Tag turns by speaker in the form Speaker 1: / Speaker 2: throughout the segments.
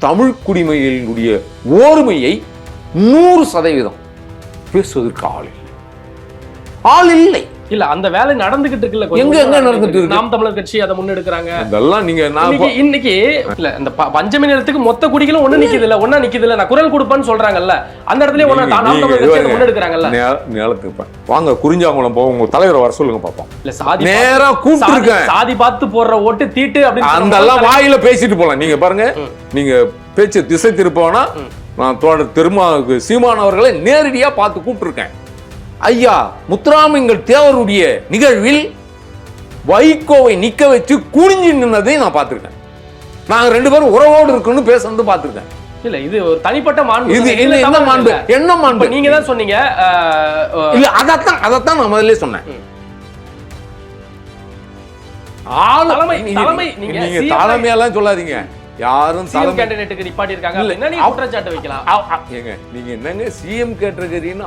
Speaker 1: தமிழ் குடிமையினுடைய ஓர்மையை 100% பேசுவதற்கு ஆள் இல்லை.
Speaker 2: இல்ல அந்த வேலை நடந்துகிட்டு இருக்குல்ல,
Speaker 1: எங்க நடந்துட்டு இருக்கு?
Speaker 2: நாம் தமிழர் கட்சி அதை முன்னெடுக்கிறாங்க.
Speaker 1: அதெல்லாம் நீங்க
Speaker 2: இன்னைக்கு இல்ல இந்த பஞ்சமி நிலத்துக்கு மொத்த குடிகளும் ஒண்ணு நிக்குது இல்ல, ஒண்ணா நிக்குது இல்ல, நான் குரல் கொடுப்பேன்னு சொல்றாங்கல்ல, அந்த இடத்துல ஒண்ணு நாம் தமிழர் கட்சி முன்னெடுக்கிறாங்கல்ல.
Speaker 1: நிலத்துக்கு வாங்க, குறிஞ்சாங்குளம் போவோம், உங்க தலைவரை வர சொல்லுங்க பாப்போம்.
Speaker 2: இல்ல சாதி
Speaker 1: நேரா கூப்பிட்டுருக்கேன்,
Speaker 2: சாதி பார்த்து போடுற ஓட்டு தீட்டு அப்படின்னு
Speaker 1: அந்த வாயில பேசிட்டு போலாம். நீங்க பாருங்க, நீங்க பேச்சு திசை திருப்போனா நான் சீமான் அவர்களை நேரடியா பார்த்து கூப்பிட்டுருக்கேன். ஐயா முத்துராமலிங்க தேவருடைய நிகழ்வில் வைகோவை நிக்க வச்சு குனிஞ்சு நின்னதை நான் பார்த்திருக்கேன். நாங்க 2 பேரும் உறவோடு இருக்குன்னு பேசுறது பார்த்திருக்கேன்.
Speaker 2: இல்ல இது ஒரு தனிப்பட்ட மாண்பு.
Speaker 1: இது என்ன மாண்பு? என்ன மாண்பு?
Speaker 2: நீங்க தான் சொன்னீங்க.
Speaker 1: இல்ல அதத்தான் நான் முதல்ல சொன்னேன். நீங்க தலைமையெல்லாம் சொல்லாதீங்க. யாரும்
Speaker 2: சிஎம் கேண்டிடேட்டுக்கு நிப்பாட்டி இருக்காங்க அப்படினா நீ குற்றச்சாட்டு வைக்கலாம்.
Speaker 1: ஏங்க நீங்க என்னங்க சிஎம் கேட்டகரின்னு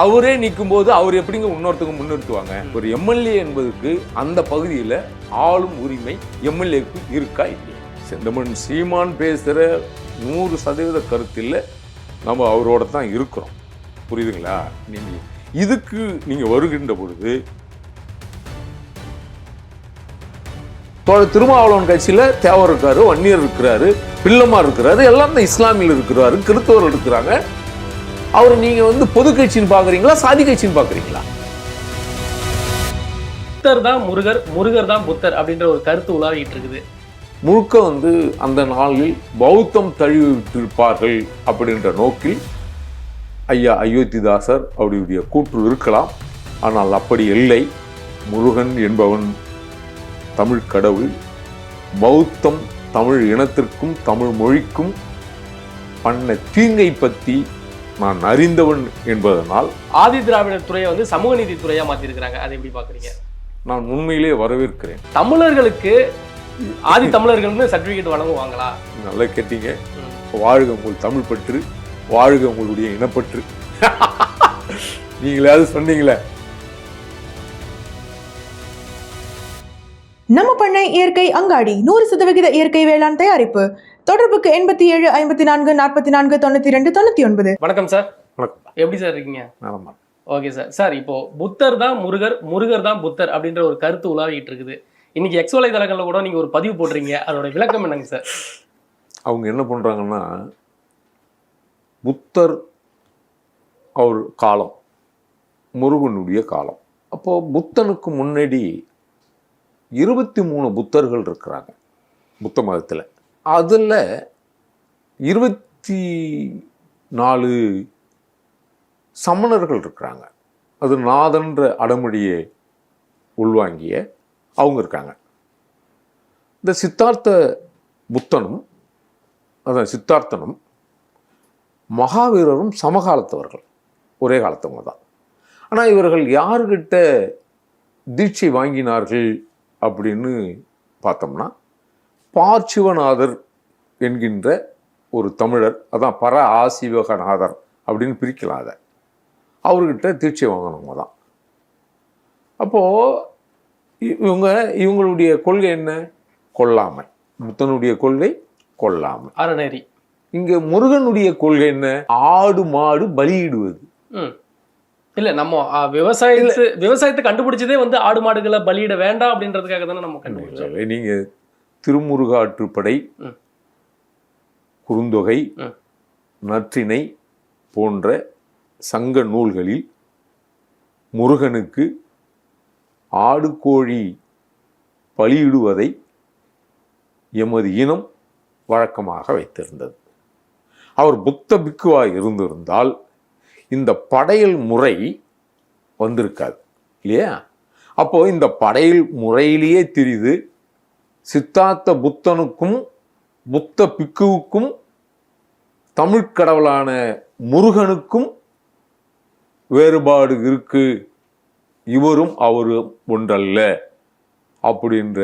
Speaker 1: அவரே நிக்கும்போது அவர் எப்படிங்க இன்னொருத்தங்க முன்னிறுத்துவாங்க? ஒரு எம்எல்ஏ என்பதுக்கு அந்த பகுதியில் ஆளும் உரிமை எம்எல்ஏக்கு இருக்கா இல்லையா? செந்தமன் சீமான் பேசுற 100% கருத்தில் நம்ம அவரோட தான் இருக்கிறோம். புரியுதுங்களா? நீங்க இதுக்கு நீங்க வருகின்ற பொழுது திருமாவளவன் கட்சியில தேவர் இருக்காரு, வன்னியர் இருக்கிறாரு, பிள்ளமார் இருக்கிறாரு, எல்லாம் தான் இஸ்லாமியில் இருக்கிறாரு, கிறிஸ்தவர் இருக்கிறாங்க. அவர் நீங்க பொது கட்சின்னு பாக்குறீங்களா, சாதி கட்சின்னு பாக்குறீங்களா?
Speaker 2: புத்தர் தான் முருகர், முருகர் தான் புத்தர் அப்படின்ற ஒரு கருத்து உலாவிட்டு இருக்குது.
Speaker 1: முழுக்க அந்த நாளில் பௌத்தம் தழுவிட்டிருப்பார்கள் அப்படின்ற நோக்கில் ஐயா அயோத்திதாசர் அவருடைய கூற்று இருக்கலாம். ஆனால் அப்படி இல்லை. முருகன் என்பவன் தமிழ் கடவுள். பௌத்தம் தமிழ் இனத்திற்கும் தமிழ் மொழிக்கும் பண்ண தீங்கை பற்றி நான் அறிந்தவன் என்பதனால்
Speaker 2: ஆதி திராவிடர் துறையை சமூக நீதி துறையா மாத்திருக்கிறாங்க. அதை எப்படி பாக்குறீங்க?
Speaker 1: நான் உண்மையிலே வரவேற்கிறேன்.
Speaker 2: தமிழர்களுக்கு ஆதி தமிழர்கள் சர்டிபிகேட் வழங்குவாங்களா?
Speaker 1: நல்லா கேட்டீங்க. வாழ்க உங்கள் தமிழ் பற்று, வாழ்க உங்களுடைய இனப்பற்று. நீங்களாவது சொன்னீங்களே.
Speaker 3: நம்ம பண்ணை இயற்கை அங்காடி 100% இயற்கை வேளாண் தயாரிப்பு. தொடர்புக்கு 87 54 44 92 99.
Speaker 2: வணக்கம் சார். எப்படி சார் இருக்கீங்க? Okay sir. சார் இப்போ புத்தர் தான் முருகர், முருகர் தான் புத்தர் அப்படின்ற ஒரு கருத்து உலாவிட்டு இருக்குது. இன்னைக்கு எக்ஸ் வலைதளங்கள்ல கூட நீங்க ஒரு பதிவு போடுறீங்க, அதோட விளக்கம் என்னங்க சார்?
Speaker 1: அவங்க என்ன பண்றாங்கன்னா, புத்தர் அவர் காலம் முருகனுடைய காலம். அப்போ புத்தனுக்கு முன்னாடி 23 புத்தர்கள் இருக்கிறாங்க புத்த மதத்தில். அதில் 24 சமணர்கள் இருக்கிறாங்க. அது நாதன்ற அடமொழியை உள்வாங்கிய அவங்க இருக்காங்க. இந்த சித்தார்த்த புத்தனும் சித்தார்த்தனும் மகாவீரரும் சமகாலத்தவர்கள், ஒரே காலத்தவங்க தான். ஆனால் இவர்கள் யாருக்கிட்ட தீட்சை வாங்கினார்கள் அப்படின்னு பார்த்தோம்னா, பார்ச்சிவநாதர் என்கின்ற ஒரு தமிழர், அதான் பர ஆசிவகநாதர் அப்படின்னு பிரிக்கலாம். அதை அவர்கிட்ட தீட்சை வாங்கினவங்க தான். அப்போது இவங்களுடைய கொள்கை என்ன? கொல்லாமை. புத்தனுடைய கொள்கை கொல்லாமை,
Speaker 2: அறநெறி.
Speaker 1: இங்கே முருகனுடைய கொள்கை என்ன? ஆடு மாடு பலியிடுவது.
Speaker 2: இல்ல நம்ம விவசாயத்தை கண்டுபிடிச்சதே ஆடு மாடுகளை பலியிட வேண்டாம் அப்படின்றதுக்காக தானே நம்ம கண்டுபிடிச்சோம்.
Speaker 1: நீங்க திருமுருகாற்றுப்படை, குறுந்தொகை, நற்றிணை போன்ற சங்க நூல்களில் முருகனுக்கு ஆடு கோழி பலியிடுவதை எமது இனம் வழக்கமாக வைத்திருந்தது. அவர் புத்த பிக்குவாய் இருந்திருந்தால் இந்த படையல் முறை வந்திருக்காது இல்லையா? அப்போ இந்த படையல் முறையிலேயே தெரியுது சித்தார்த்த புத்தனுக்கும் புத்த பிக்குவுக்கும் தமிழ் கடவுளான முருகனுக்கும் வேறுபாடு இருக்கு, இவரும் அவரும் ஒன்றல்ல அப்படின்ற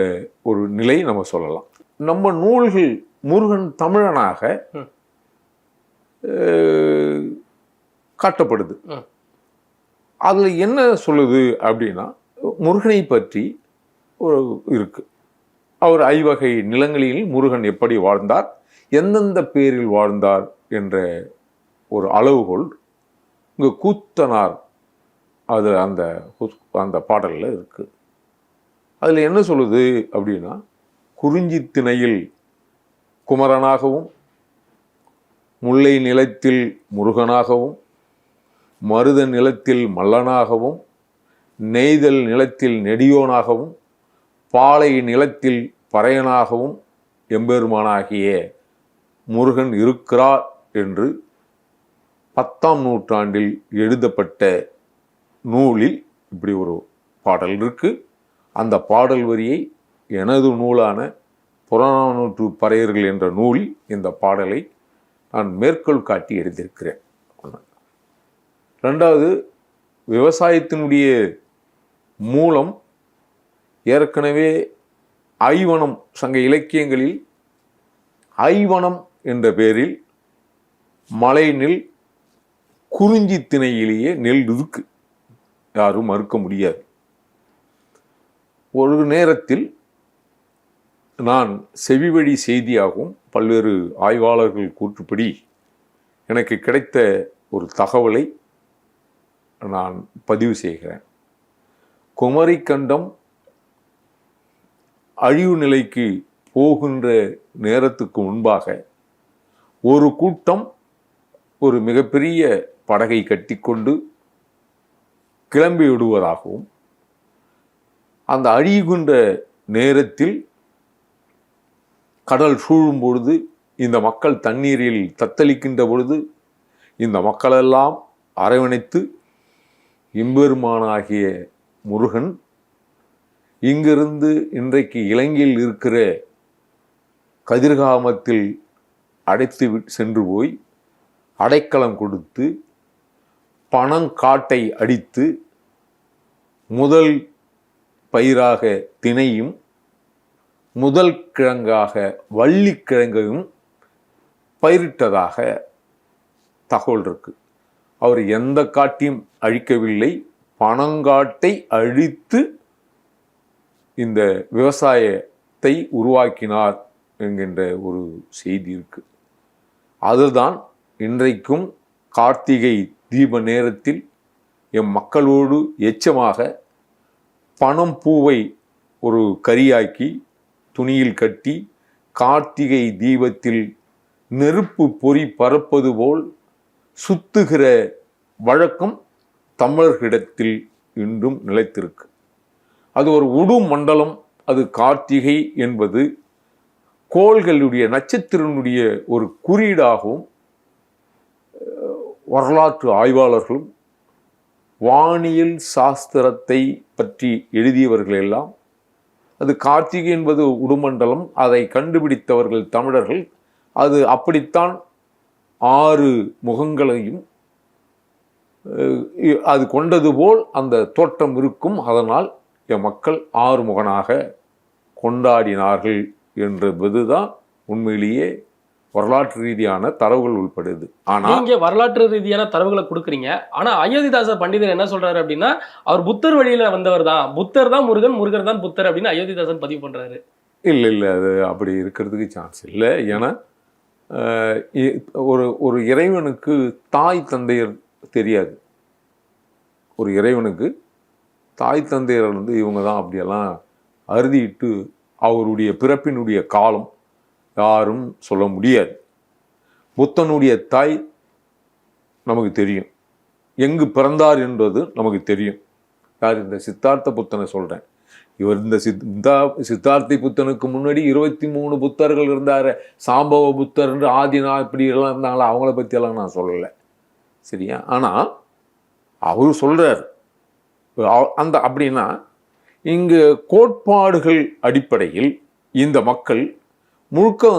Speaker 1: ஒரு நிலை நம்ம சொல்லலாம். நம்ம நூல்கள் முருகன் தமிழனாக காட்டப்படுது. அதில் என்ன சொல்லுது அப்படின்னா, முருகனை பற்றி ஒரு இருக்கு. அவர் 5 வகை நிலங்களில் முருகன் எப்படி வாழ்ந்தார், எந்தெந்த பேரில் வாழ்ந்தார் என்ற ஒரு அளவுகோல் இங்கே கூத்தனார் அது அந்த பாடலில் இருக்கு. அதில் என்ன சொல்லுது அப்படின்னா, குறிஞ்சி திணையில் குமரனாகவும், முல்லை நிலத்தில் முருகனாகவும், மருத நிலத்தில் மல்லனாகவும், நெய்தல் நிலத்தில் நெடியோனாகவும், பாலை நிலத்தில் பறையனாகவும் எம்பெருமானாகிய முருகன் இருக்கிறார் என்று 10ஆம் நூற்றாண்டில் எழுதப்பட்ட நூலில் இப்படி ஒரு பாடல் இருக்கு. அந்த பாடல் வரியை எனது நூலான புறநானூற்று பறையர்கள் என்ற நூலில் இந்த பாடலை நான் மேற்கோள் காட்டி எழுதியிருக்கிறேன். ரெண்டாவது, விவசாயத்தினுடைய மூலம் ஏற்கனவே ஐவனம், சங்க இலக்கியங்களில் ஐவனம் என்ற பெயரில் மலை நெல், குறிஞ்சி திணையிலேயே நெல் இருக்கு, யாரும் மறுக்க முடியாது. ஒரு நேரத்தில் நான் செவிவழி செய்தியாகவும் பல்வேறு ஆய்வாளர்கள் கூற்றுப்படி எனக்கு கிடைத்த ஒரு தகவலை நான் பதிவு செய்கிறேன். குமரிக்கண்டம் அழிவு நிலைக்கு போகின்ற நேரத்துக்கு முன்பாக ஒரு கூட்டம் ஒரு மிகப்பெரிய படகை கட்டிக்கொண்டு கிளம்பி விடுவதாகவும், அந்த அழிகின்ற நேரத்தில் கடல் சூழும் பொழுது, இந்த மக்கள் தண்ணீரில் தத்தளிக்கின்ற பொழுது, இந்த மக்களெல்லாம் அரவணைத்து எம்பெருமானாகிய முருகன் இங்கிருந்து இன்றைக்கு இலங்கையில் இருக்கிற கதிர்காமத்தில் அடைத்து சென்று போய் அடைக்கலம் கொடுத்து பனங்காட்டை அடித்து முதல் பயிராக திணையும், முதல் கிழங்காக வள்ளிக்கிழங்கையும் பயிரிட்டதாக தகவல் இருக்கு. அவர் எந்த காட்டையும் அழிக்கவில்லை, பனங்காட்டை அழித்து இந்த விவசாயத்தை உருவாக்கினார் என்கின்ற ஒரு செய்தி இருக்கு. அதுதான் இன்றைக்கும் கார்த்திகை தீப நேரத்தில் எம் மக்களோடு எச்சமாக பனம் பூவை ஒரு கரியாக்கி துணியில் கட்டி கார்த்திகை தீபத்தில் நெருப்பு பொறி பறப்பது போல் சுத்துகிற வழக்கம் தமிழர்களிடத்தில் இன்றும் நிலைத்திருக்கு. அது ஒரு உடு மண்டலம். அது கார்த்திகை என்பது கோள்களுடைய, நட்சத்திரனுடைய ஒரு குறியீடாகவும் வரலாற்று ஆய்வாளர்களும் வானியல் சாஸ்திரத்தை பற்றி எழுதியவர்கள் எல்லாம் அது கார்த்திகை என்பது உடுமண்டலம், அதை கண்டுபிடித்தவர்கள் தமிழர்கள். அது அப்படித்தான் 6 முகங்களையும் அது கொண்டது போல் அந்த தோற்றம் இருக்கும். அதனால் என் மக்கள் 6 முகனாக கொண்டாடினார்கள் என்பதுதான் உண்மையிலேயே வரலாற்று ரீதியான தரவுகள் உள்படுது. ஆனா
Speaker 2: நீங்க வரலாற்று ரீதியான தரவுகளை கொடுக்குறீங்க. ஆனா அயோத்திதாச பண்டிதர் என்ன சொல்றாரு அப்படின்னா, அவர் புத்தர் வழியில வந்தவர் தான், புத்தர் தான் முருகன், முருகர் தான் புத்தர் அப்படின்னு அயோத்திதாசன் பதிவு பண்றாரு.
Speaker 1: இல்லை, அது அப்படி இருக்கிறதுக்கு சான்ஸ் இல்லை. ஏன்னா ஒரு இறைவனுக்கு தாய் தந்தையர் தெரியாது. ஒரு இறைவனுக்கு தாய் தந்தையர் இவங்க தான் அப்படியெல்லாம் அறுதிட்டு அவருடைய பிறப்பினுடைய காலம் யாரும் சொல்ல முடியாது. புத்தனுடைய தாய் நமக்கு தெரியும், எங்கு பிறந்தார் என்பது நமக்கு தெரியும். யார்? இந்த சித்தார்த்த புத்தனை சொல்றேன். இவர் இந்த சித்தார்த்தி புத்தனுக்கு முன்னாடி 23 புத்தர்கள் இருந்தாரு. சாம்பவ புத்தர் என்று ஆதினா இப்படி எல்லாம் இருந்தாங்களா, அவங்கள பத்தி எல்லாம் நான் சொல்லலை, சரியா? ஆனா அவரு சொல்றார் அந்த அப்படின்னா இங்கு கோட்பாடுகள் அடிப்படையில் இந்த மக்கள் முழுக்க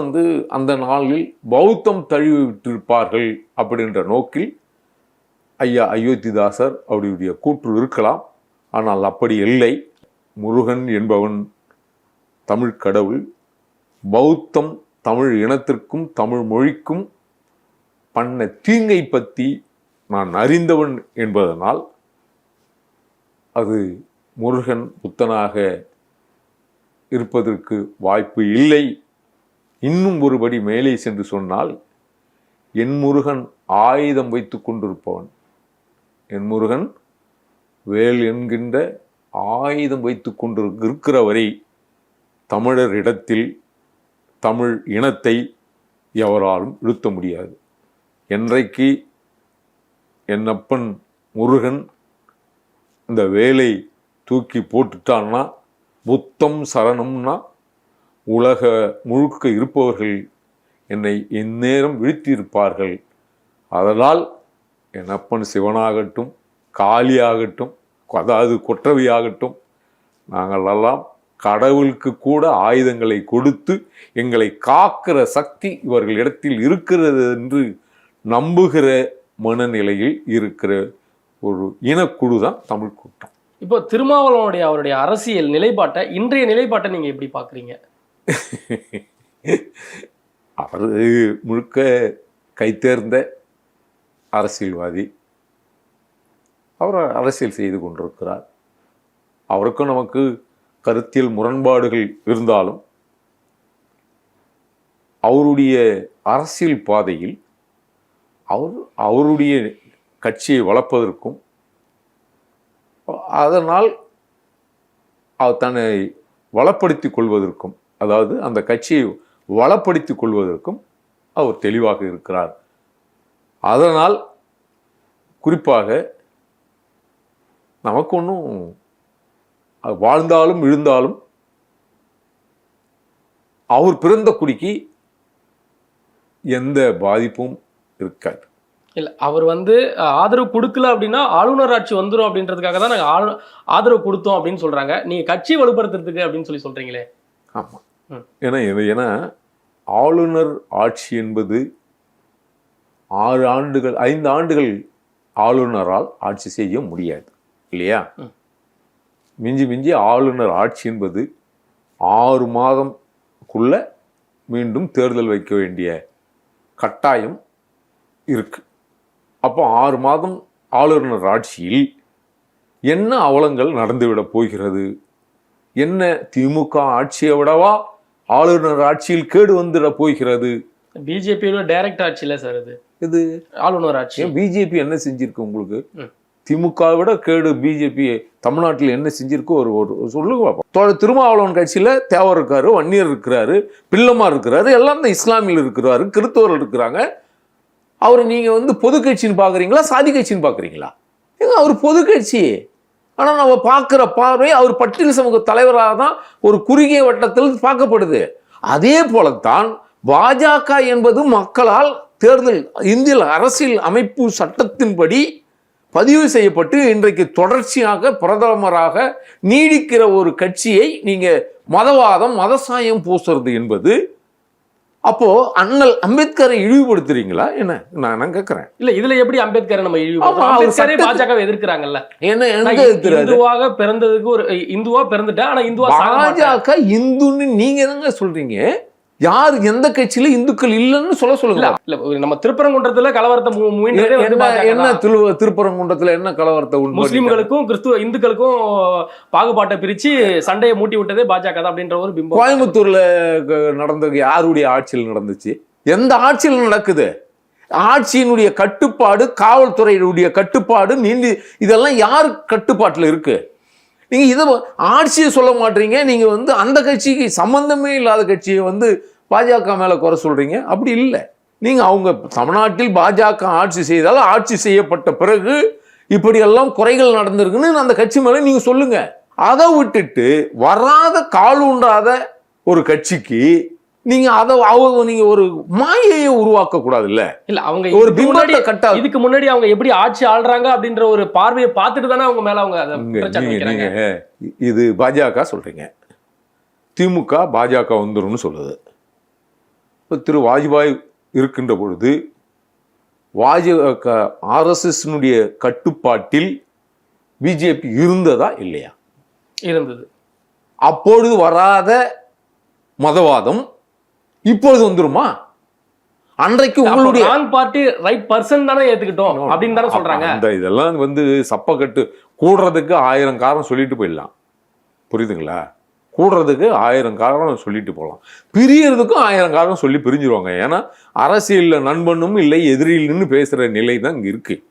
Speaker 1: அந்த நாளில் பௌத்தம் தழுவி விட்டிருப்பார்கள் அப்படின்ற நோக்கில் ஐயா அயோத்திதாசர் அவருடைய கூற்று இருக்கலாம். ஆனால் அப்படி இல்லை. முருகன் என்பவன் தமிழ் கடவுள். பௌத்தம் தமிழ் இனத்திற்கும் தமிழ் மொழிக்கும் பண்ண தீங்கை பற்றி நான் அறிந்தவன் என்பதனால் அது முருகன் புத்தனாக இருப்பதற்கு வாய்ப்பு இல்லை இன்னும் ஒருபடி மேலே சென்று சொன்னால், என் முருகன் ஆயுதம் வைத்து கொண்டிருப்பவன், என் முருகன் வேல் என்கின்ற ஆயுதம் வைத்து கொண்டிருக்கிற வரை தமிழர் இடத்தில் தமிழ் இனத்தை எவராலும் இழுத்த முடியாது. என்றைக்கு என் அப்பன் முருகன் இந்த வேலை தூக்கி போட்டுட்டான்னா, புத்தம் சரணம்னா, உலக முழுக்க இருப்பவர்கள் என்னை இந்நேரம் வீழ்த்தியிருப்பார்கள். அதனால் என் அப்பன் சிவனாகட்டும், காளியாகட்டும், அதாவது கொற்றவையாகட்டும், நாங்களெல்லாம் கடவுளுக்கு கூட ஆயுதங்களை கொடுத்து எங்களை காக்கிற சக்தி இவர்களிடத்தில் இருக்கிறது என்று நம்புகிற மனநிலையில் இருக்கிற ஒரு இனக்குழு தான் தமிழ் கூட்டம்.
Speaker 2: இப்போ திருமாவளவனுடைய அவருடைய அரசியல் நிலைப்பாட்டை, இன்றைய நிலைப்பாட்டை நீங்க எப்படி பாக்குறீங்க?
Speaker 1: அவர் முழுக்க கைத்தேர்ந்த அரசியல்வாதி. அவர் அரசியல் செய்து கொண்டிருக்கிறார். அவருக்கும் நமக்கு கருத்தியல் முரண்பாடுகள் இருந்தாலும் அவருடைய அரசியல் பாதையில் அவருடைய கட்சியை வளர்ப்பதற்கும் அதனால் அவர் தன்னை வளப்படுத்திக் கொள்வதற்கும், அதாவது அந்த கட்சியை வளப்படுத்திக் கொள்வதற்கும் அவர் தெளிவாக இருக்கிறார். அதனால் குறிப்பாக நமக்கு ஒன்றும் வாழ்ந்தாலும் விழுந்தாலும் அவர் பிறந்த குடிக்கு எந்த பாதிப்பும் இருக்காது.
Speaker 2: இல்ல, அவர் ஆதரவு கொடுக்கல அப்படின்னா ஆளுநர் ஆட்சி வந்துடும் அப்படின்றதுக்காக தான் நாங்கள் ஆதரவு கொடுத்தோம் அப்படின்னு சொல்றாங்க. நீங்க கட்சி வலுப்படுத்துறதுக்கு அப்படின்னு சொல்றீங்களே.
Speaker 1: ஆமா, ஏன்னா ஆளுநர் ஆட்சி என்பது 6 ஆண்டுகள் 5 ஆண்டுகள் ஆளுநரால் ஆட்சி செய்ய முடியாது இல்லையா? மிஞ்சி மிஞ்சி ஆளுநர் ஆட்சி என்பது 6 மாதம்குள்ள மீண்டும் தேர்தல் வைக்க வேண்டிய கட்டாயம் இருக்கு. அப்போ 6 மாதம் ஆளுநர் ஆட்சியில் என்ன அவலங்கள் நடந்துவிடப் போகிறது? என்ன திமுக ஆட்சியை விடவா ஆளுநர் ஆட்சியில் கேடு வந்துட போகிறது?
Speaker 2: பிஜேபியோட டைரக்ட் ஆட்சி இல்லை சார் இது ஆளுநர் ஆட்சி.
Speaker 1: பிஜேபி என்ன செஞ்சிருக்கு உங்களுக்கு? திமுக விட கேடு பிஜேபி தமிழ்நாட்டில் என்ன செஞ்சிருக்கு ஒரு சொல்லுங்க பார்ப்போம். திருமாவளவன் கட்சியில் தேவர் இருக்காரு, வன்னியர் இருக்கிறாரு, பிள்ளமார் இருக்கிறாரு, எல்லாம் தான் இஸ்லாமியில் இருக்கிறாரு, கிறிஸ்தவர்கள் இருக்கிறாங்க. அவர் நீங்க பொது கட்சின்னு பாக்குறீங்களா, சாதி கட்சின்னு பாக்குறீங்களா? ஏங்க அவர் பொது கட்சி. ஆனால் நம்ம பார்க்குற பார்வை அவர் பட்டியல் சமூக தலைவராக தான் ஒரு குறுகிய வட்டத்தில் பார்க்கப்படுது. அதே போலத்தான் பாஜக என்பது மக்களால் தேர்தல் இந்திய அரசியல் அமைப்பு சட்டத்தின்படி பதிவு செய்யப்பட்டு இன்றைக்கு தொடர்ச்சியாக பிரதமராக நீடிக்கிற ஒரு கட்சியை நீங்க மதவாதம் மதசாயம் பூசுறது என்பது, அப்போ அண்ணல் அம்பேத்கரை இழிவுபடுத்துறீங்களா என்ன? நான் கேட்கிறேன்.
Speaker 2: இல்ல, இதுல எப்படி அம்பேத்கரை நம்ம இழிவுபடுத்துறோம்? பாஜக எதிர்க்கிறாங்க.
Speaker 1: என்ன
Speaker 2: இந்துவாக பிறந்ததுக்கு ஒரு இந்துவா பிறந்துட்டேன், ஆனா இந்துவா
Speaker 1: பாஜக இந்துன்னு நீங்க என்னங்க சொல்றீங்க? யார் எந்த கட்சியில இந்துக்கள் இல்லைன்னு சொல்லுங்க.
Speaker 2: நம்ம திருப்பரங்குன்றத்துல கலவரத்தை
Speaker 1: என்ன திருப்பரங்குன்றத்துல என்ன கலவரத்தை?
Speaker 2: முஸ்லிம்களுக்கும் கிறிஸ்துவ இந்துக்களுக்கும் பாகுபாட்டை பிரிச்சு சண்டையை மூட்டி விட்டதே பாஜக தான் அப்படின்ற ஒரு பிம்பம்.
Speaker 1: கோயம்புத்தூர்ல நடந்தது யாருடைய ஆட்சியில் நடந்துச்சு? எந்த ஆட்சியில் நடக்குது? ஆட்சியினுடைய கட்டுப்பாடு, காவல்துறையினுடைய கட்டுப்பாடு, நீண்டி இதெல்லாம் யார் கட்டுப்பாட்டுல இருக்கு? நீங்க இதை ஆட்சியை சொல்ல மாட்டீங்க. நீங்க அந்த கட்சிக்கு சம்பந்தமே இல்லாத கட்சியை பாஜக மேல குறை சொல்றீங்க. அப்படி இல்லை. நீங்க அவங்க தமிழ்நாட்டில் பாஜக ஆட்சி செய்தால் ஆட்சி செய்யப்பட்ட பிறகு இப்படியெல்லாம் குறைகள் நடந்திருக்குன்னு அந்த கட்சி மேல நீங்க சொல்லுங்க. அதை விட்டுட்டு வராத கால் ஊன்றாத ஒரு கட்சிக்கு நீங்க நீங்க ஒரு மாயையை உருவாக்க கூடாது. இல்ல
Speaker 2: அவங்க
Speaker 1: ஒரு பிம்பத்தை கட்டா.
Speaker 2: இதுக்கு முன்னாடி அவங்க எப்படி ஆட்சி ஆள்றாங்க அப்படின்ற ஒரு பார்வையை பார்த்துட்டு தானே அவங்க மேல அவங்க
Speaker 1: இது பாஜக சொல்றீங்க, திமுக பாஜக வந்துரும்னு சொல்லுது. இப்போ திரு வாஜ்பாய் இருக்கின்ற பொழுது RSS கட்டுப்பாட்டில் பிஜேபி இருந்ததா இல்லையா?
Speaker 2: இருந்தது.
Speaker 1: அப்பொழுது வராத மதவாதம் இப்பொழுது வந்துருமா? அன்றைக்கு உங்களுடைய
Speaker 2: பார்ட்டி ரைட் பர்சன் தானே ஏத்துக்கிட்டோம் அப்படின்னு தானே சொல்றாங்க.
Speaker 1: இதெல்லாம் சப்பக்கட்டு கூடுறதுக்கு 1000 காரணம் சொல்லிட்டு போயிடலாம். புரியுதுங்களா? கூடுறதுக்கு 1000 காரணம் சொல்லிட்டு போகலாம், பிரியறதுக்கும் 1000 காரணம் சொல்லி பிரிஞ்சிருவாங்க. ஏன்னா அரசியலில் நண்பனும் இல்லை எதிரில்னு பேசுகிற நிலை தான் இங்கே இருக்குது.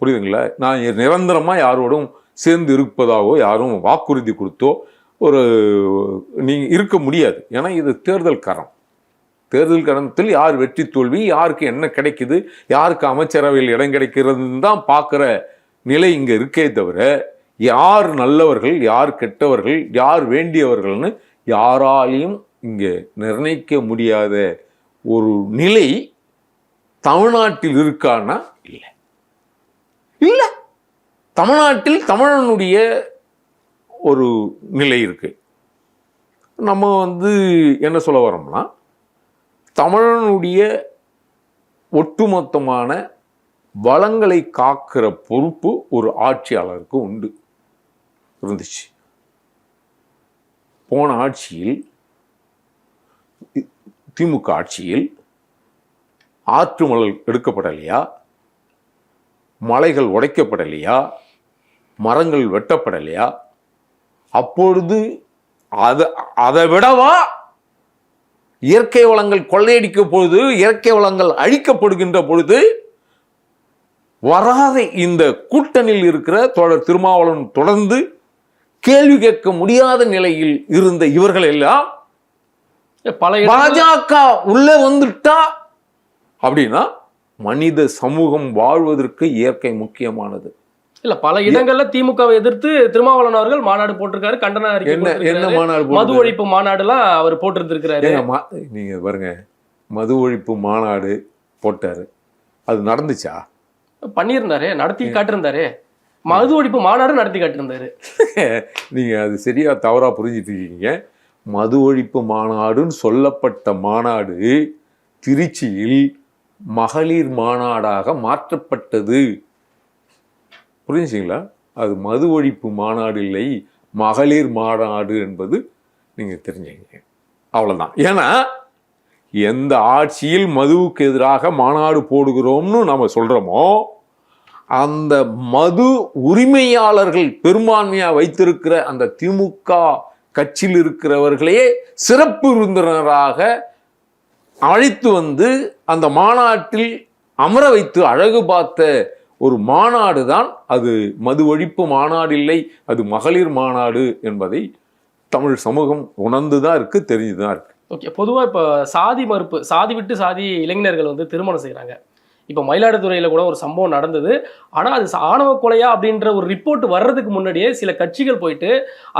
Speaker 1: புரியுதுங்களா? நான் நிரந்தரமாக யாரோடும் சேர்ந்து இருப்பதாகவோ யாரும் வாக்குறுதி கொடுத்தோ நீங்கள் இருக்க முடியாது. ஏன்னா இது தேர்தல் களம். தேர்தல் களத்தில் யார் வெற்றி தோல்வி, யாருக்கு என்ன கிடைக்குது, யாருக்கு அமைச்சரவையில் இடம் கிடைக்கிறதுன்னு தான் பார்க்குற நிலை இங்கே இருக்கே தவிர யார் நல்லவர்கள் யார் கெட்டவர்கள் யார் வேண்டியவர்கள்னு யாராலையும் இங்கே நிர்ணயிக்க முடியாத ஒரு நிலை தமிழ்நாட்டில் இருக்கான்னா இல்லை. இல்லை, தமிழ்நாட்டில் தமிழனுடைய ஒரு நிலை இருக்கு. நம்ம என்ன சொல்ல வரோம்னா, தமிழனுடைய ஒட்டுமொத்தமான வளங்களை காக்கிற பொறுப்பு ஒரு ஆட்சியாளருக்கு உண்டு, இருந்துச்சு. போன ஆட்சியில், திமுக ஆட்சியில் ஆற்று மணல் எடுக்கப்படலையா, மலைகள் உடைக்கப்படலையா, மரங்கள் வெட்டப்படலையா? அப்பொழுது அதை விடவா இயற்கை வளங்கள் கொள்ளையடிக்க பொழுது, இயற்கை வளங்கள் அழிக்கப்படுகின்ற பொழுது வராத இந்த கூட்டணியில் இருக்கிற தோழர் திருமாவளவன் தொடர்ந்து கேள்வி கேட்க முடியாத நிலையில் இருந்த இவர்கள் எல்லாம் பாஜக உள்ள வந்துட்டா அப்படின்னா மனித சமூகம் வாழ்வதற்கு இயற்கை முக்கியமானது.
Speaker 2: இல்ல, பல இடங்கள்ல திமுகவை எதிர்த்து திருமாவளவன் அவர்கள் மாநாடு போட்டிருக்காரு, கண்டன அறிக்கை.
Speaker 1: என்ன மாநாடு?
Speaker 2: மது ஒழிப்பு மாநாடுலாம் அவர் போட்டிருந்திருக்கிறாரு.
Speaker 1: நீங்க பாருங்க, மது ஒழிப்பு மாநாடு போட்டாரு, அது நடந்துச்சா?
Speaker 2: பண்ணியிருந்தாரு, நடத்தி காட்டிருந்தாரு. மது ஒழிப்பு மாநாடு நடத்தி காட்டியிருந்தாரு.
Speaker 1: நீங்க அது சரியா தவறா புரிஞ்சிட்டு இருக்கீங்க. மது ஒழிப்பு மாநாடுன்னு சொல்லப்பட்ட மாநாடு திருச்சியில் மகளிர் மாநாடாக மாற்றப்பட்டது. புரிஞ்சுங்களா? அது மது ஒழிப்பு மாநாடு இல்லை, மகளிர் மாநாடு என்பது நீங்க தெரிஞ்சுங்க. அவ்வளவுதான். ஏன்னா எந்த ஆட்சியில் மதுவுக்கு எதிராக மாநாடு போடுகிறோம்னு நம்ம சொல்றோமோ, அந்த மது உரிமையாளர்கள் பெரும்பான்மையா வைத்திருக்கிற அந்த திமுக கட்சியில் இருக்கிறவர்களே சிறப்பு விருந்தினராக அழைத்து வந்து அந்த மாநாட்டில் அமர வைத்து அழகு பார்த்த ஒரு மாநாடு தான் அது. மது ஒழிப்பு மாநாடு இல்லை, அது மகளிர் மாநாடு என்பதை தமிழ் சமூகம் உணர்ந்துதான் இருக்கு, தெரிஞ்சுதான் இருக்கு.
Speaker 2: ஓகே, பொதுவாக இப்போ சாதி மறுப்பு, சாதி விட்டு சாதி இளைஞர்கள் திருமணம் செய்கிறாங்க. இப்போ மயிலாடுதுறையில் கூட ஒரு சம்பவம் நடந்தது. ஆனால் அது ஆணவ கொலையா அப்படின்ற ஒரு ரிப்போர்ட் வர்றதுக்கு முன்னாடியே சில கட்சிகள் போயிட்டு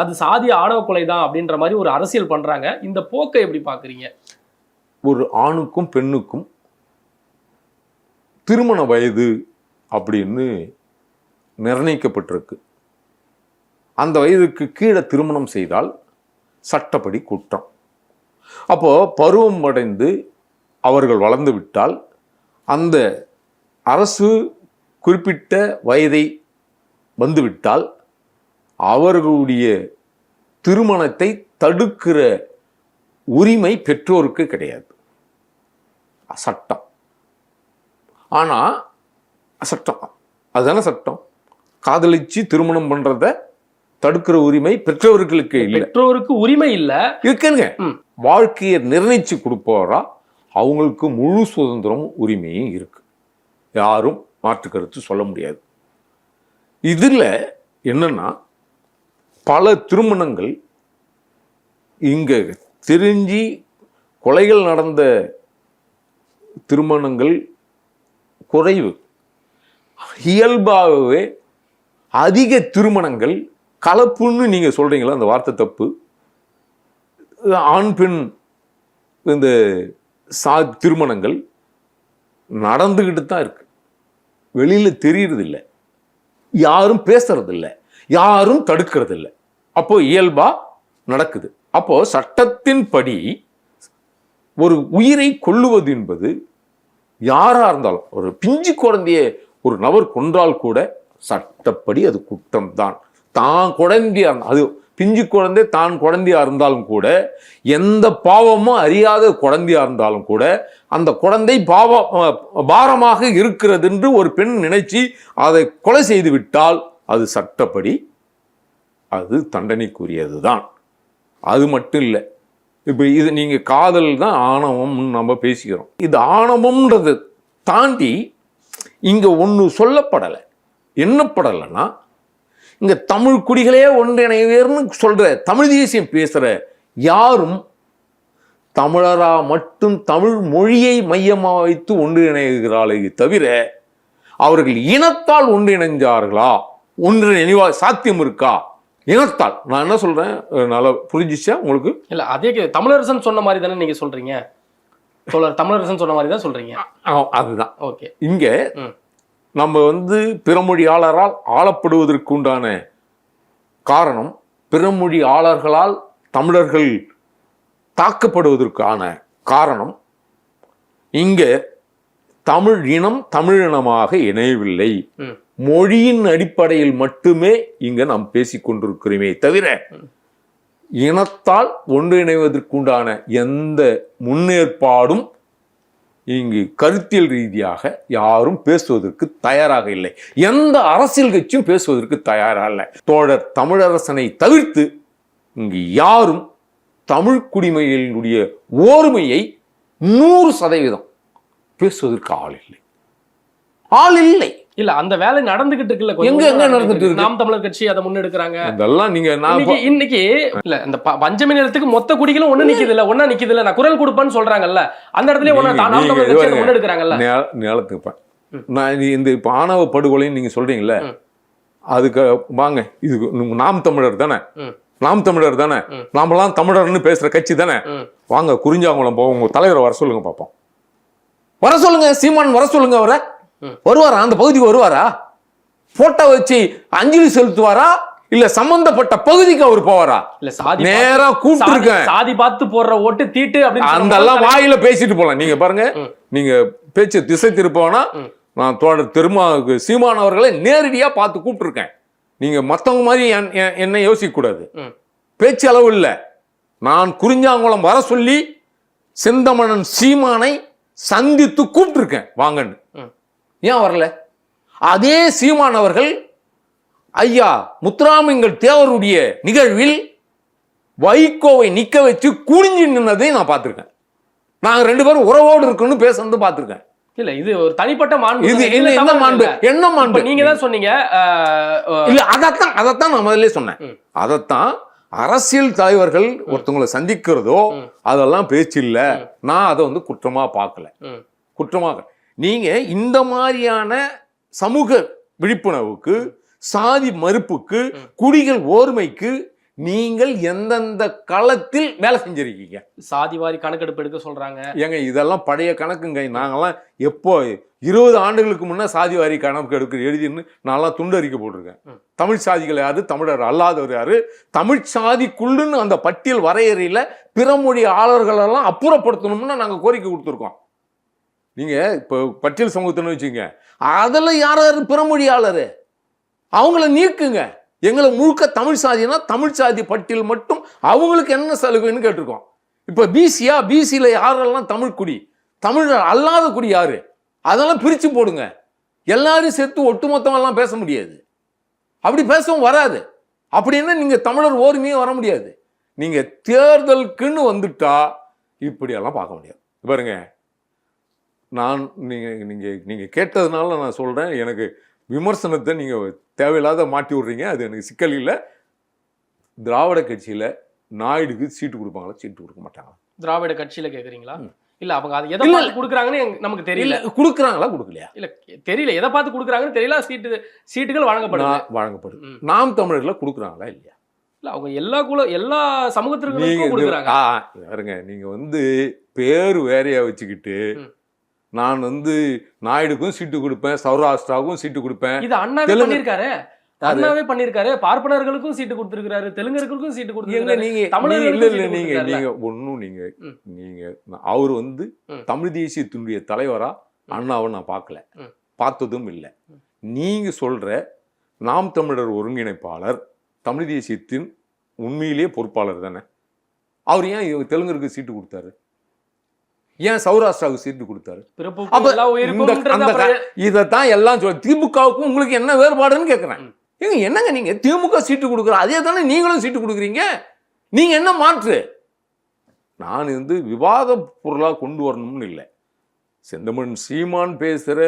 Speaker 2: அது சாதி ஆணவ கொலை தான் அப்படின்ற மாதிரி ஒரு அரசியல் பண்ணுறாங்க. இந்த போக்கை எப்படி பார்க்குறீங்க?
Speaker 1: ஒரு ஆணுக்கும் பெண்ணுக்கும் திருமண வயது அப்படின்னு நிர்ணயிக்கப்பட்டிருக்கு. அந்த வயதுக்கு கீழே திருமணம் செய்தால் சட்டப்படி குற்றம். அப்போ பருவம் அடைந்து அவர்கள் வளர்ந்து விட்டால் அந்த அரசு குறிப்பிட்ட வயதை வந்துவிட்டால் அவர்களுடைய திருமணத்தை தடுக்கிற உரிமை பெற்றோருக்கு கிடையாது. சட்டம். ஆனா சட்டம் அதுதானே சட்டம். காதலிச்சு திருமணம் பண்றத தடுக்கிற உரிமை பெற்றோர்களுக்கு இல்லை.
Speaker 2: பெற்றோருக்கு உரிமை இல்லை
Speaker 1: இருக்குங்க. வாழ்க்கையை நிர்ணயிச்சு கொடுப்பவரா அவங்களுக்கு முழு சுதந்திரம் உரிமையும் இருக்கு. யாரும் மாற்று கருத்து சொல்ல முடியாது. இதுல என்னன்னா, பல திருமணங்கள் இங்க தெரிஞ்சு கொலைகள் நடந்த திருமணங்கள் குறைவு. இயல்பாகவே அதிக திருமணங்கள் கலப்புன்னு நீங்க சொல்றீங்களா, அந்த வார்த்தை தப்பு. ஆண் பெண் இந்த திருமணங்கள் நடந்துகிட்டு தான் இருக்கு. வெளியில தெரியறது இல்லை, யாரும் பேசுறது இல்லை, யாரும் தடுக்கிறது இல்லை. அப்போ இயல்பா நடக்குது. அப்போ சட்டத்தின்படி ஒரு உயிரை கொல்லுவது என்பது யாரா இருந்தாலும், ஒரு பிஞ்சு குழந்தைய ஒரு நபர் கொன்றால் கூட சட்டப்படி அது குற்றம் தான். தான் குழந்தையா, அது பிஞ்சு குழந்தை தான் குழந்தையா இருந்தாலும் கூட, எந்த பாவமும் அறியாத குழந்தையா இருந்தாலும் கூட, அந்த குழந்தை பாரமாக இருக்கிறது என்று ஒரு பெண் நினைச்சு அதை கொலை செய்து விட்டால் அது சட்டப்படி அது தண்டனைக்குரியதுதான். அது மட்டும் இல்லை, இப்போ இது நீங்கள் காதல் தான் ஆணவம்னு நம்ம பேசிக்கிறோம். இது ஆணவம்ன்றதை தாண்டி இங்கே ஒன்று சொல்லப்படலை. என்னப்படலைன்னா, இங்கே தமிழ் குடிகளே ஒன்றிணைவேர்னு சொல்கிற தமிழ் தேசியம் பேசுகிற யாரும் தமிழரா மட்டும் தமிழ் மொழியை மையமாக வைத்து ஒன்றிணைகிறாளே தவிர அவர்கள் இனத்தால் ஒன்றிணைஞ்சார்களா, ஒன்றிணைவா சாத்தியம் இருக்கா? இனத்தால் நான் என்ன சொல்றேன், நல்லா புரிஞ்சிச்சா உங்களுக்கு?
Speaker 2: இல்ல அதே தமிழரசன் சொன்ன மாதிரி தானே நீங்க சொல்றீங்க. தமிழரசன் சொன்ன மாதிரி தான் சொல்றீங்க.
Speaker 1: அதுதான்.
Speaker 2: ஓகே.
Speaker 1: இங்க நம்ம பிறமொழியாளரால் ஆளப்படுவதற்கு உண்டான காரணம், பிறமொழியாளர்களால் தமிழர்கள் தாக்கப்படுவதற்கான காரணம், இங்க தமிழ் இனம் தமிழினமாக இணையவில்லை. மொழியின் அடிப்படையில் மட்டுமே இங்க நாம் பேசிக்கொண்டிருக்கிறோமே தவிர இனத்தால் ஒன்றிணைவதற்குண்டான எந்த முன்னேற்பாடும் இங்கு கருத்தியல் ரீதியாக யாரும் பேசுவதற்கு தயாராக இல்லை. எந்த அரசியல் கட்சியும் பேசுவதற்கு தயாராக இல்லை. தோழர் தமிழரசனை தவிர்த்து இங்கு யாரும் தமிழ் குடிமையினுடைய ஓர்மையை 100% பேசுவதற்கு ஆள் இல்லை.
Speaker 2: இல்ல அந்த வேலை நடந்துகிட்டு இருக்குல்ல,
Speaker 1: எங்க நடந்துட்டு இருக்கு.
Speaker 2: நாம் தமிழர் கட்சி அதை முன்னெடுக்கிறாங்க.
Speaker 1: அதெல்லாம் நீங்க
Speaker 2: இன்னைக்கு இல்ல இந்த பஞ்சமி நிலத்துக்கு மொத்த குடிகளும் ஒண்ணு நிக்குது இல்ல, ஒண்ணா நிக்குது இல்ல, நான் குரல் கொடுப்பேன்னு சொல்றாங்கல்ல, அந்த இடத்துல நாம் தமிழர் கட்சி அதை முன்னெடுக்கிறாங்கல்ல.
Speaker 1: நிலத்துக்கு நான் இந்த இப்ப ஆணவ படுகொலைன்னு நீங்க சொல்றீங்கல்ல, அதுக்கு வாங்க, இது நாம் தமிழர் தானே, நாம் தமிழர் தானே, நாமெல்லாம் தமிழர்னு பேசுற கட்சி தானே, வாங்க குறிஞ்சாங்குளம் போவோம், உங்க தலைவரை வர சொல்லுங்க பாப்போம். வர சொல்லுங்க, சீமான் வர சொல்லுங்க. அவரை வருவாரா? அந்த பகுதிக்கு வருவாரா? போட்டோ வச்சு அஞ்சலி செலுத்துவாரா? இல்ல சம்பந்தப்பட்ட பகுதிக்கு அவர் போவாரா? நேரா கூப்பிட்டு
Speaker 2: சாதி பார்த்து போடுற ஓட்டு தீட்டு
Speaker 1: அந்த எல்லாம் வாயில பேசிட்டு போலாம். நீங்க பாருங்க, நீங்க பேச்சு திசை திருப்போனா நான் தோழர் சீமான் அவர்களை நேரடியா பார்த்து கூப்பிட்டு இருக்கேன். நீங்க மத்தவங்க மாதிரி என்ன யோசிக்க கூடாது. பேச்சு அளவு இல்ல. நான் குறிஞ்சாங்குளம் வர சொல்லி செந்தமணன் சீமானை சந்தித்து கூப்பிட்டு இருக்கேன் வாங்கன்னு. ஏன் வரல? அதே சீமான் அவர்கள் ஐயா முத்துராமலிங்க தேவருடைய நிகழ்வில் வைகோவை நிக்க வச்சு குனிஞ்சு நின்னதை நான் பார்த்திருக்கேன். நாங்க 2 பேரும் உறவோடு இருக்குன்னு பேசுறது பார்த்திருக்கேன்.
Speaker 2: இல்ல இது ஒரு தனிப்பட்ட மாண்பு.
Speaker 1: இது என்ன மாண்பு? என்ன மாண்பு?
Speaker 2: நீங்க தான் சொன்னீங்க.
Speaker 1: இல்ல அதத்தான் நான் முதல்ல சொன்னேன். அதத்தான் அரசியல் தலைவர்கள் ஒருத்தவங்களை சந்திக்கிறதோ அதெல்லாம் பேச்சு இல்ல. நான் அதை குற்றமா பார்க்கல. குற்றமாக நீங்க இந்த மாதிரியான சமூக விழிப்புணர்வுக்கு, சாதி மறுப்புக்கு, குடிகள் ஓர்மைக்கு நீங்கள் எந்தெந்த களத்தில் வேலை செஞ்சிருக்கீங்க?
Speaker 2: சாதிவாரி கணக்கெடுப்பு எடுக்க சொல்றாங்க.
Speaker 1: ஏங்க இதெல்லாம் பழைய கணக்குங்க. நாங்கெல்லாம் எப்போ 20 ஆண்டுகளுக்கு முன்னே சாதிவாரி கணக்கு எடுக்க எழுதின்னு நான்லாம் துண்டு அறிக்கை போட்டிருக்கேன். தமிழ் சாதிகள் யாரு, தமிழர் அல்லாதவர் யாரு, தமிழ் சாதிக்குள்ளுன்னு அந்த பட்டியல் வரையறையில பிறமொழி ஆளர்களெல்லாம் அப்புறப்படுத்தணும்னு நாங்கள் கோரிக்கை கொடுத்துருக்கோம். நீங்க இப்போ பட்டியல் சமூகத்தின்னு வச்சுங்க, அதில் யார் பிறமொழியாளர் அவங்கள நீக்குங்க. எங்களை முழுக்க தமிழ் சாதினா தமிழ் சாதி பட்டியல் மட்டும் அவங்களுக்கு என்ன சலுகைன்னு கேட்டிருக்கோம். இப்போ பிசியா, பிசியில் யாரெல்லாம் தமிழ் குடி, தமிழர் அல்லாத குடி யாரு, அதெல்லாம் பிரித்து போடுங்க. எல்லாரும் சேர்த்து ஒட்டுமொத்தமெல்லாம் பேச முடியாது. அப்படி பேசவும் வராது. அப்படின்னா நீங்கள் தமிழர் ஓர்மையும் வர முடியாது. நீங்கள் தேர்தலுக்குன்னு வந்துட்டா இப்படியெல்லாம் பார்க்க முடியாது. பாருங்க, நான் நீங்கள் கேட்டதுனால நான் சொல்கிறேன். எனக்கு விமர்சனத்தை நீங்கள் தேவையில்லாத மாட்டி விட்றீங்க. அது எனக்கு சிக்கல் இல்லை. திராவிட கட்சியில் நாயுடுக்கு சீட்டு கொடுப்பாங்களா? சீட்டு கொடுக்க மாட்டாங்களா?
Speaker 2: திராவிட கட்சியில் கேட்குறீங்களா? இல்லை, அவங்க அதை எதை பார்த்து கொடுக்குறாங்கன்னு நமக்கு தெரியல.
Speaker 1: கொடுக்குறாங்களா கொடுக்கலையா? இல்லை
Speaker 2: தெரியல, எதை பார்த்து கொடுக்குறாங்கன்னு தெரியல. சீட்டுகள் வழங்கப்படும்.
Speaker 1: நாம் தமிழர்ல கொடுக்குறாங்களா இல்லையா?
Speaker 2: இல்லை, அவங்க எல்லா சமூகத்திற்கும் கொடுக்குறாங்க.
Speaker 1: பாருங்க, நீங்கள் பேர் வேறையா வச்சுக்கிட்டு நான் நாயுடுக்கும் சீட்டு கொடுப்பேன், சௌராஷ்டிராவுக்கும் சீட்டு கொடுப்பேன்.
Speaker 2: இது அண்ணாவே பண்ணிருக்காரு. பார்ப்பனர்களுக்கும் சீட்டு கொடுத்திருக்காரு, தெலுங்கர்களுக்கும் சீட்டு கொடுத்திருக்காரு.
Speaker 1: நீங்க ஒன்னும் நீங்க அவர் தமிழ் தேசியத்தினுடைய தலைவரா அண்ணாவை நான் பார்க்கல, பார்த்ததும் இல்லை. நீங்க சொல்ற நாம் தமிழர் ஒருங்கிணைப்பாளர் தமிழ் தேசியத்தின் உண்மையிலேயே பொறுப்பாளர் தானே. அவர் ஏன் தெலுங்கருக்கு சீட்டு கொடுத்தாரு? ஏன் சௌராஷ்டிராவுக்கு சீட்டு கொடுத்தாரு? இதைத்தான் எல்லாம் சொல்ல. திமுகவுக்கும் உங்களுக்கு என்ன வேறுபாடுன்னு கேட்கிறேன். என்னங்க நீங்க திமுக சீட்டு கொடுக்குற அதே தானே நீங்களும் சீட்டு கொடுக்குறீங்க. நீங்க என்ன மாற்று? நான் விவாத பொருளாக கொண்டு வரணும்னு இல்லை. செந்தமிழன் சீமான் பேசுகிற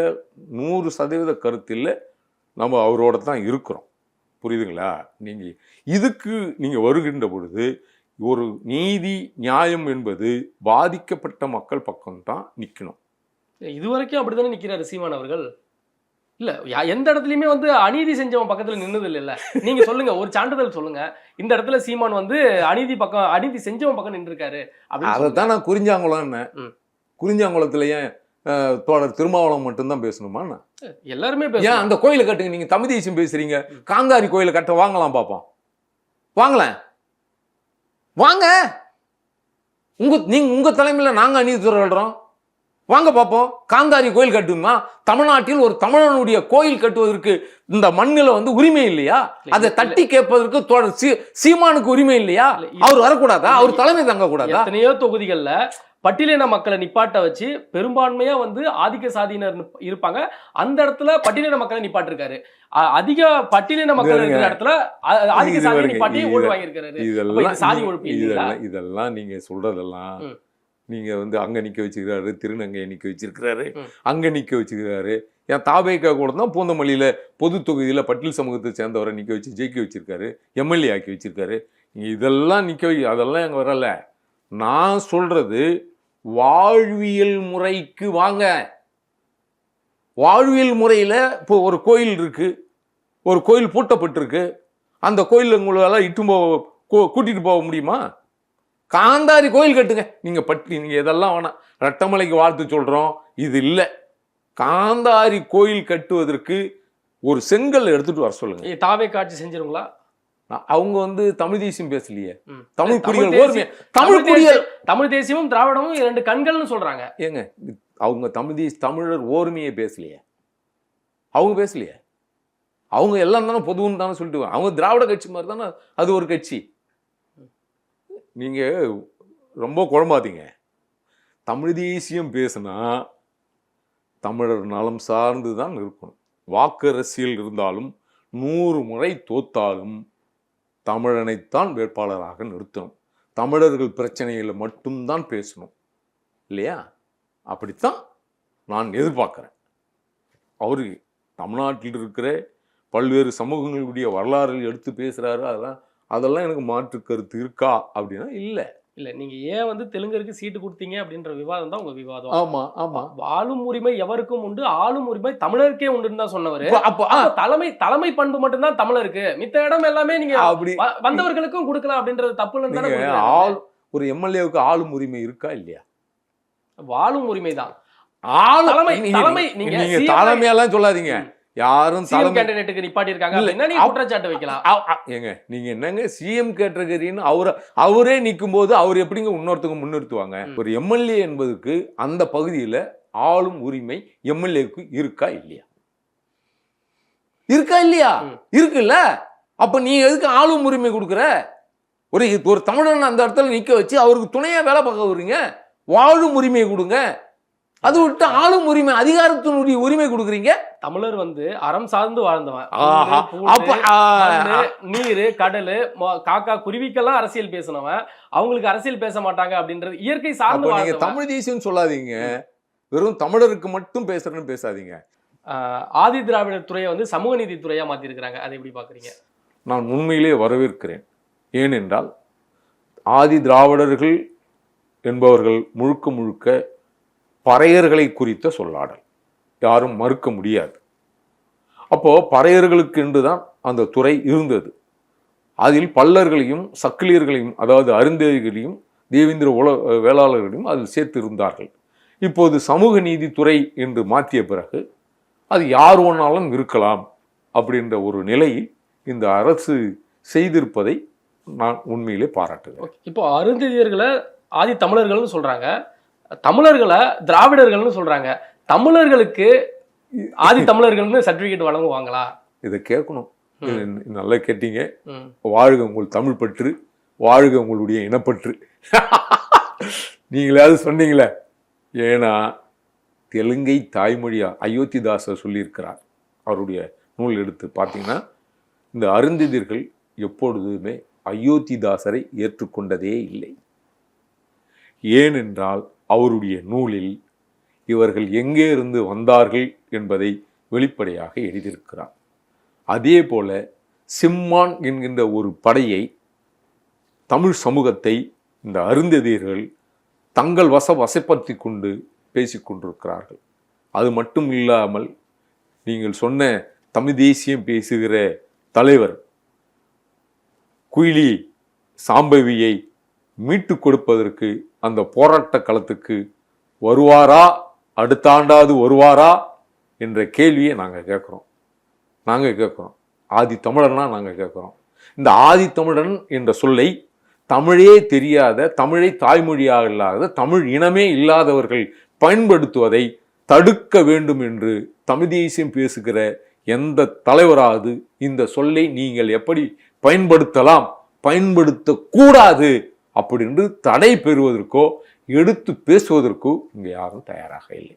Speaker 1: 100% கருத்தில் நம்ம அவரோட தான் இருக்கிறோம். புரியுதுங்களா? இதுக்கு நீங்கள் வருகின்ற பொழுது ஒரு நீதி நியாயம் என்பது பாதிக்கப்பட்ட மக்கள் பக்கம்தான் நிற்கணும்.
Speaker 2: இதுவரைக்கும் அப்படித்தானே நிற்கிறாரு சீமான் அவர்கள். இல்ல எந்த இடத்துலயுமே அநீதி செஞ்சவன் பக்கத்துல நின்னது இல்ல. நீங்க சொல்லுங்க, ஒரு சான்றிதழ் சொல்லுங்க, இந்த இடத்துல சீமான் அநீதி செஞ்சவன் பக்கம் நின்றுருக்காரு அப்படின்னு.
Speaker 1: அதைத்தான் நான் குறிஞ்சாங்குளம். குறிஞ்சாங்குளத்துல ஏன் தோழர் திருமாவளவன் மட்டும்தான் பேசணுமா?
Speaker 2: எல்லாருமே
Speaker 1: ஏன் அந்த கோயிலை கட்டுங்க? நீங்க தமிழ் தேசியம் பேசுறீங்க, காந்தாரி கோயிலை கட்ட வாங்கலாம், பார்ப்போம். வாங்கலாம், வாங்க. உங்க தலைமையில நாங்க அநீதி சொல்றோம், வாங்க பார்ப்போம். காந்தாரி கோயில் கட்டுமா? தமிழ்நாட்டில் ஒரு தமிழனுடைய கோயில் கட்டுவதற்கு இந்த மண்ணில் உரிமை இல்லையா? அதை தட்டி கேட்பதற்கு சீமானுக்கு உரிமை இல்லையா? அவர் வரக்கூடாதா? அவர் தலைமை தங்க கூடாதா?
Speaker 2: எத்தனையோ தொகுதிகள்ல பட்டியலின மக்களை நிப்பாட்ட வச்சு பெரும்பான்மையா ஆதிக்க சாதியினர் இருப்பாங்க, அந்த இடத்துல பட்டியலின மக்களை நிப்பாட்டிருக்காரு. அதிக பட்டியலின மக்கள் இருக்கிற இடத்துல ஆதிக்க சாதியை நிப்பாட்டி ஓட்டு வாங்கியிருக்காரு. சாதி ஒழிப்பு
Speaker 1: இதெல்லாம் நீங்க சொல்றதெல்லாம் நீங்க அங்க நிக்க வச்சிருக்காரு, திருநங்கையை நிக்க வச்சிருக்கிறாரு, அங்க நிக்க வச்சிருக்காரு. என் தாபேக்கா கூட தான் பூந்தமல்லியில பொது தொகுதியில பட்டியல் சமூகத்தை சேர்ந்தவரை நிக்க வச்சு ஜெயிக்க வச்சிருக்காரு, எம்எல்ஏ ஆக்கி வச்சிருக்காரு. இதெல்லாம் அதெல்லாம் எங்க வரல. நான் சொல்றது வாழ்வியல் முறைக்கு வாங்க. வாழ்வியல் முறையில இப்போ ஒரு கோயில் இருக்கு, ஒரு கோயில் பூட்டப்பட்டிருக்கு, அந்த கோயில் உங்களால கூட்டிட்டு போக முடியுமா? காந்தாரி கோயில் கட்டுங்க. நீங்க இதெல்லாம் வேணாம். ரெட்டமலைக்கு வாழ்த்து சொல்றோம், இது இல்லை. காந்தாரி கோயில் கட்டுவதற்கு ஒரு செங்கல் எடுத்துட்டு வர சொல்லுங்க.
Speaker 2: தாவே காட்சி செஞ்சிருங்களா?
Speaker 1: அவங்க தமிழ் தேசியம் பேசலையே. தமிழ் குடிகள்
Speaker 2: தமிழ் தேசியமும் திராவிடமும் 2 கண்கள்னு சொல்றாங்க.
Speaker 1: ஏங்க, அவங்க தமிழர் ஓர்மையை பேசலையே. அவங்க பேசலையே. அவங்க எல்லாம் தானே பொதுன்னு தானே சொல்லிட்டு அவங்க திராவிட கட்சி மாதிரி தானே அது ஒரு கட்சி. நீங்க ரொம்ப குழம்பாதீங்க. தமிழ் தேசியம் பேசினா தமிழர் நலம் சார்ந்து தான் இருக்கணும். வாக்கு அரசியல் இருந்தாலும் 100 முறை தோத்தாலும் தமிழனைத்தான் வேட்பாளராக நிறுத்தணும். தமிழர்கள் பிரச்சனைகளை மட்டும்தான் பேசணும், இல்லையா? அப்படித்தான் நான் எதிர்பார்க்கிறேன். அவரு தமிழ்நாட்டில் இருக்கிற பல்வேறு சமூகங்களுடைய வரலாறு எடுத்து பேசுறாரு. அதெல்லாம் எனக்கு மாற்று கருத்து இருக்கா அப்படின்னா இல்லை.
Speaker 2: இல்ல, நீங்க ஏன் தெலுங்கருக்கு சீட்டு கொடுத்தீங்க அப்படின்ற விவாதம் தான் உங்க விவாதம்.
Speaker 1: ஆமா ஆமா.
Speaker 2: ஆளும் உரிமை எவருக்கும் உண்டு, ஆளும் உரிமை தமிழருக்கே உண்டுன்னு தான் சொன்னவர். தலைமை பண்பு மட்டும்தான் தமிழருக்கு, மித்த இடம் எல்லாமே நீங்க அப்படி வந்தவர்களுக்கும் கொடுக்கலாம் அப்படின்றது தப்பு இல்லைன்னு.
Speaker 1: ஒரு எம்எல்ஏவுக்கு ஆளும் உரிமை இருக்கா இல்லையா?
Speaker 2: வாழும் உரிமை தான்.
Speaker 1: நீங்க தலைமையெல்லாம் சொல்லாதீங்க. யாரும்
Speaker 2: கேண்டிடேட்டுக்கு நிப்பாட்டி இருக்காங்க அப்படின்னா நீங்க குற்றச்சாட்டு வைக்கலாம்.
Speaker 1: ஏங்க, நீங்க என்னங்க சிஎம் கேட்டகரின்னு அவரே நிற்கும் போது அவர் எப்படிங்க இன்னொருத்தங்க முன்னிறுத்துவாங்க? ஒரு எம்எல்ஏ என்பதுக்கு அந்த பகுதியில ஆளும் உரிமை எம்எல்ஏக்கு இருக்கா இல்லையா? இருக்கா இல்லையா? இருக்குல்ல. அப்ப நீ எதுக்கு ஆளும் உரிமை கொடுக்குற? ஒரு தமிழன் அந்த இடத்துல நிக்க வச்சு அவருக்கு துணையா வேலை பார்க்க வர்றீங்க. வாழும் உரிமையை கொடுங்க. அது விட்டு ஆளும் உரிமை, அதிகாரத்தினுடைய உரிமை கொடுக்குறீங்க.
Speaker 2: தமிழர் அறம் சார்ந்து வாழ்ந்தவன். நீரு, கடலு, காக்கா, குருவிக்கெல்லாம் அரசியல் பேசினவன். அவங்களுக்கு அரசியல் பேச மாட்டாங்க அப்படின்றது இயற்கை சார்ந்து.
Speaker 1: நீங்க தமிழ் தேசியம் சொல்லாதீங்க, வெறும் தமிழருக்கு மட்டும் பேசுறேன்னு பேசாதீங்க.
Speaker 2: ஆதி திராவிடர் துறையை சமூக நீதி துறையா மாத்தி இருக்கிறாங்க. அதை எப்படி பாக்குறீங்க?
Speaker 1: நான் உண்மையிலேயே வரவேற்கிறேன். ஏனென்றால் ஆதி திராவிடர்கள் என்பவர்கள் முழுக்க முழுக்க பறையர்களை குறித்த சொல்லாடல், யாரும் மறுக்க முடியாது. அப்போ பறையர்களுக்கு என்றுதான் அந்த துறை இருந்தது. அதில் பல்லர்களையும் சக்கிலியர்களையும், அதாவது அருந்ததிகளையும் தேவேந்திர வேளாளர்களையும் அதில் சேர்த்து இருந்தார்கள். இப்போது சமூக நீதித்துறை என்று மாற்றிய பிறகு அது யார் ஒன்றாலும் இருக்கலாம் அப்படின்ற ஒரு நிலையில் இந்த அரசு செய்திருப்பதை நான் உண்மையிலே பாராட்டுகிறேன்.
Speaker 2: இப்போ அருந்ததியர்களை ஆதி தமிழர்கள்னு சொல்றாங்க, தமிழர்களை திராவிடர்கள்னு சொல்றாங்க. தமிழர்களுக்கு ஆதி தமிழர்கள்னு சர்டிபிகேட் வழங்குவாங்களா?
Speaker 1: இதை கேட்கணும். நல்லா கேட்டீங்க. வாழ்க உங்கள் தமிழ் பற்று, வாழ்க உங்களுடைய இனப்பற்று. நீங்களாவது சொன்னீங்களே. ஏன்னா தெலுங்கை தாய்மொழியா அயோத்திதாசர் சொல்லியிருக்கிறார். அவருடைய நூல் எடுத்து பார்த்தீங்கன்னா இந்த அருந்ததியர்கள் எப்பொழுதுமே அயோத்திதாசரை ஏற்றுக்கொண்டதே இல்லை. ஏனென்றால் அவருடைய நூலில் இவர்கள் எங்கே இருந்து வந்தார்கள் என்பதை வெளிப்படையாக எழுதியிருக்கிறார். அதே போல சிம்மான் என்கின்ற ஒரு படையை, தமிழ் சமூகத்தை இந்த அருந்ததியர்கள் தங்கள் வசப்படுத்தி கொண்டு பேசிக்கொண்டிருக்கிறார்கள். அது மட்டும் இல்லாமல் நீங்கள் சொன்ன தமிழ் தேசியம் பேசுகிற தலைவர் குயிலி சாம்பவியை மீட்டு கொடுப்பதற்கு அந்த போராட்ட களத்துக்கு வருவாரா, அடுத்த ஆண்டாவது வருவாரா என்ற கேள்வியை நாங்கள் கேட்குறோம். ஆதி தமிழர்னா நாங்கள் கேட்குறோம். இந்த ஆதி தமிழன் என்ற சொல்லை தமிழே தெரியாத, தமிழை தாய்மொழியாக இல்லாத, தமிழ் இனமே இல்லாதவர்கள் பயன்படுத்துவதை தடுக்க வேண்டும் என்று தமிழ் தேசியம் பேசுகிற எந்த தலைவராவது இந்த சொல்லை நீங்கள் எப்படி பயன்படுத்தலாம், பயன்படுத்தக்கூடாது அப்படின்னு தடை பெறுவதற்கோ எடுத்து பேசுவதற்கோ இங்கே யாரும் தயாராக இல்லை.